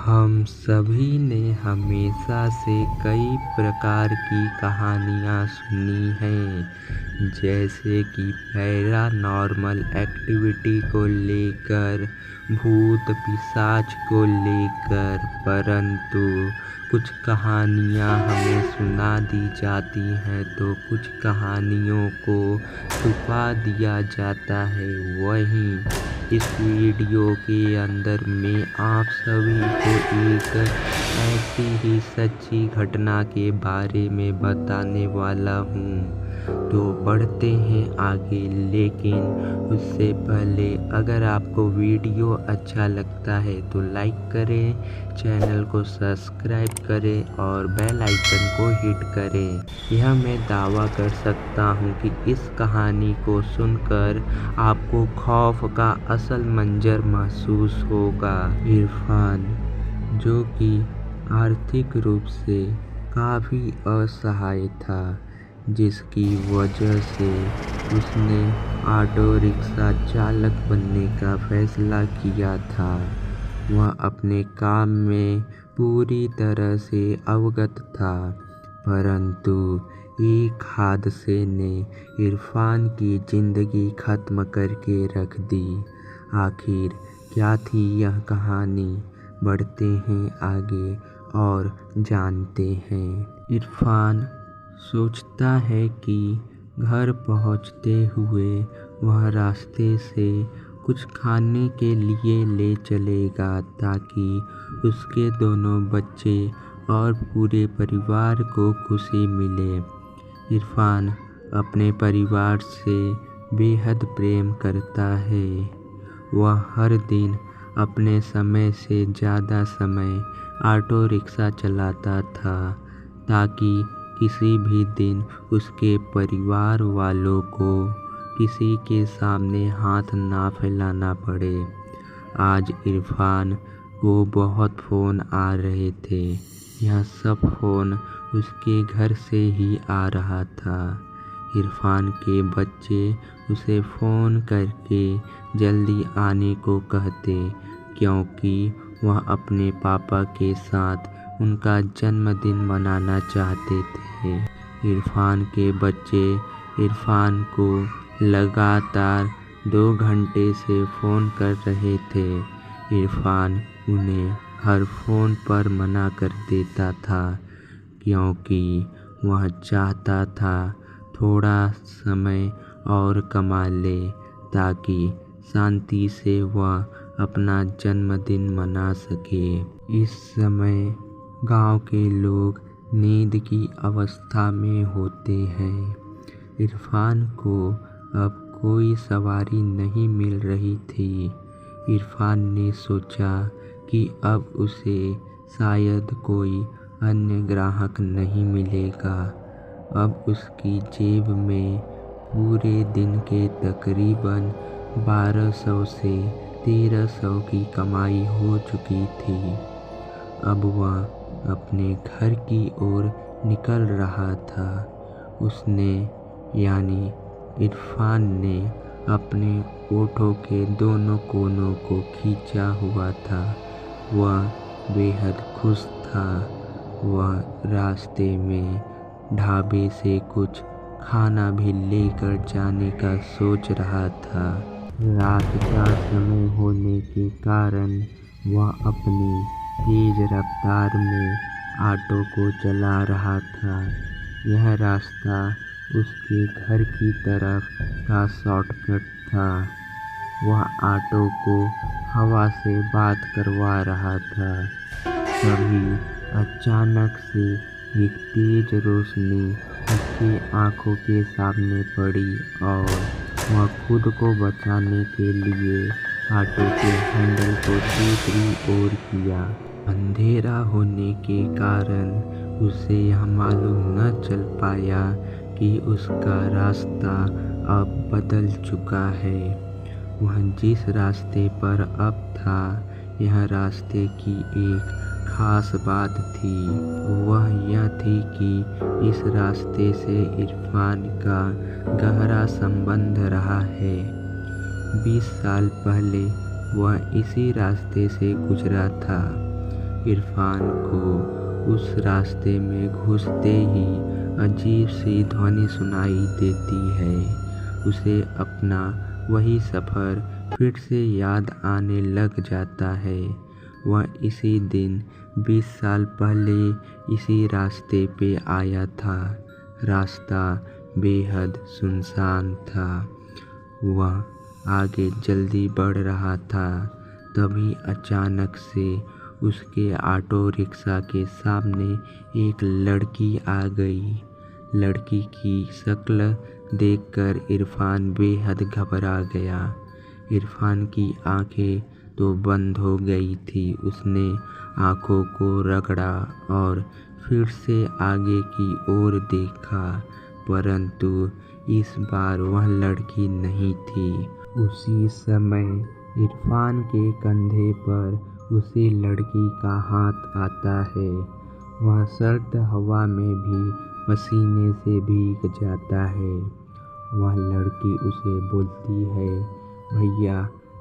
हम सभी ने हमेशा से कई प्रकार की कहानियाँ सुनी हैं, जैसे कि पैरानॉर्मल एक्टिविटी को लेकर, भूत पिशाच को लेकर। परंतु कुछ कहानियाँ हमें सुना दी जाती हैं तो कुछ कहानियों को छुपा दिया जाता है। वहीं इस वीडियो के अंदर मैं आप सभी को एक ऐसी ही सच्ची घटना के बारे में बताने वाला हूँ। तो बढ़ते हैं आगे, लेकिन उससे पहले अगर आपको वीडियो अच्छा लगता है तो लाइक करें, चैनल को सब्सक्राइब करें और बेल आइकन को हिट करें। यह मैं दावा कर सकता हूँ कि इस कहानी को सुनकर आपको खौफ का असल मंजर महसूस होगा। इरफान, जो कि आर्थिक रूप से काफ़ी असहाय था, जिसकी वजह से उसने ऑटो रिक्शा चालक बनने का फैसला किया था। वह अपने काम में पूरी तरह से अवगत था, परंतु एक हादसे ने इरफान की ज़िंदगी ख़त्म करके रख दी। आखिर क्या थी यह कहानी? बढ़ते हैं आगे और जानते हैं। इरफान सोचता है कि घर पहुंचते हुए वह रास्ते से कुछ खाने के लिए ले चलेगा, ताकि उसके दोनों बच्चे और पूरे परिवार को खुशी मिले। इरफान अपने परिवार से बेहद प्रेम करता है। वह हर दिन अपने समय से ज़्यादा समय ऑटो रिक्शा चलाता था, ताकि किसी भी दिन उसके परिवार वालों को किसी के सामने हाथ ना फैलाना पड़े। आज इरफान को बहुत फ़ोन आ रहे थे। यह सब फ़ोन उसके घर से ही आ रहा था। इरफान के बच्चे उसे फ़ोन करके जल्दी आने को कहते, क्योंकि वह अपने पापा के साथ उनका जन्मदिन मनाना चाहते थे। इरफान के बच्चे इरफान को लगातार 2 घंटे से फ़ोन कर रहे थे। इरफान उन्हें हर फ़ोन पर मना कर देता था, क्योंकि वह चाहता था थोड़ा समय और कमा ले, ताकि शांति से वह अपना जन्मदिन मना सके। इस समय गांव के लोग नींद की अवस्था में होते हैं। इरफान को अब कोई सवारी नहीं मिल रही थी। इरफान ने सोचा कि अब उसे शायद कोई अन्य ग्राहक नहीं मिलेगा। अब उसकी जेब में पूरे दिन के तकरीबन 1200 से 1300 की कमाई हो चुकी थी। अब वह अपने घर की ओर निकल रहा था। उसने यानी इरफान ने अपने ओठों के दोनों कोनों को खींचा हुआ था। वह बेहद खुश था। वह रास्ते में ढाबे से कुछ खाना भी लेकर जाने का सोच रहा था। रात का समय होने के कारण वह अपनी तेज रफ्तार में ऑटो को चला रहा था। यह रास्ता उसके घर की तरफ का शॉर्टकट था। वह ऑटो को हवा से बात करवा रहा था। तभी अचानक से एक तेज रोशनी उसकी आंखों के सामने पड़ी और वह खुद को बचाने के लिए ऑटो के हैंडल को दूसरी ओर किया। अंधेरा होने के कारण उसे यह मालूम न चल पाया कि उसका रास्ता अब बदल चुका है। वह जिस रास्ते पर अब था, यह रास्ते की एक खास बात थी। वह यह थी कि इस रास्ते से इरफान का गहरा संबंध रहा है। 20 साल पहले वह इसी रास्ते से गुजरा था। इरफान को उस रास्ते में घुसते ही अजीब सी ध्वनि सुनाई देती है। उसे अपना वही सफ़र फिर से याद आने लग जाता है। वह इसी दिन 20 साल पहले इसी रास्ते पे आया था। रास्ता बेहद सुनसान था। वह आगे जल्दी बढ़ रहा था, तभी अचानक से उसके ऑटो रिक्शा के सामने एक लड़की आ गई। लड़की की शक्ल देखकर इरफान बेहद घबरा गया। इरफान की आंखें तो बंद हो गई थी। उसने आंखों को रगड़ा और फिर से आगे की ओर देखा, परंतु इस बार वह लड़की नहीं थी। उसी समय इरफान के कंधे पर उसी लड़की का हाथ आता है। वह सर्द हवा में भी पसीने से भीग जाता है। वह लड़की उसे बोलती है, भैया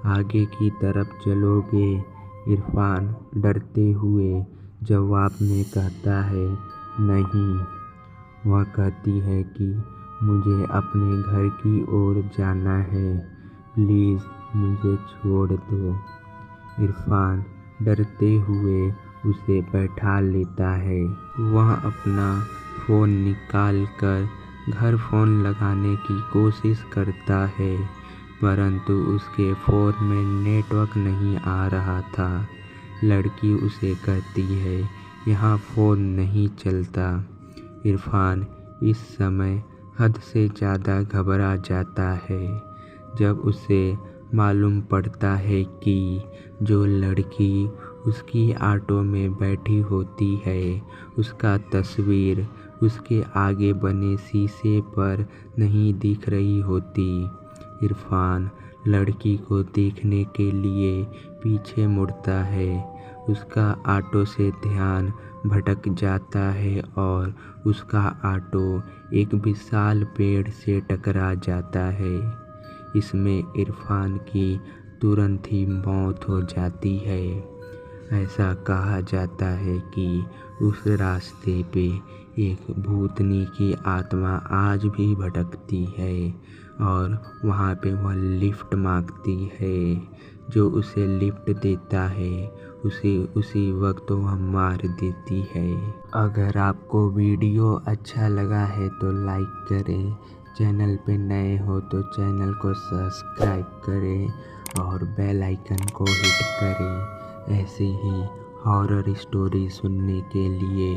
आगे की तरफ चलोगे? इरफान डरते हुए जवाब में कहता है, नहीं। वह कहती है कि मुझे अपने घर की ओर जाना है, प्लीज़ मुझे छोड़ दो। इरफान डरते हुए उसे बैठा लेता है। वह अपना फ़ोन निकाल कर घर फ़ोन लगाने की कोशिश करता है, परंतु उसके फ़ोन में नेटवर्क नहीं आ रहा था। लड़की उसे कहती है, यहाँ फ़ोन नहीं चलता। इरफान इस समय हद से ज़्यादा घबरा जाता है जब उसे मालूम पड़ता है कि जो लड़की उसकी ऑटो में बैठी होती है, उसका तस्वीर उसके आगे बने शीशे पर नहीं दिख रही होती। इरफान लड़की को देखने के लिए पीछे मुड़ता है। उसका ऑटो से ध्यान भटक जाता है और उसका ऑटो एक विशाल पेड़ से टकरा जाता है। इसमें इरफान की तुरंत ही मौत हो जाती है। ऐसा कहा जाता है कि उस रास्ते पे एक भूतनी की आत्मा आज भी भटकती है और वहाँ पे वह लिफ्ट मांगती है। जो उसे लिफ्ट देता है उसे उसी वक्त वह मार देती है। अगर आपको वीडियो अच्छा लगा है तो लाइक करें, चैनल पे नए हो तो चैनल को सब्सक्राइब करें और बेल आइकन को हिट करें ऐसे ही हॉरर स्टोरी सुनने के लिए।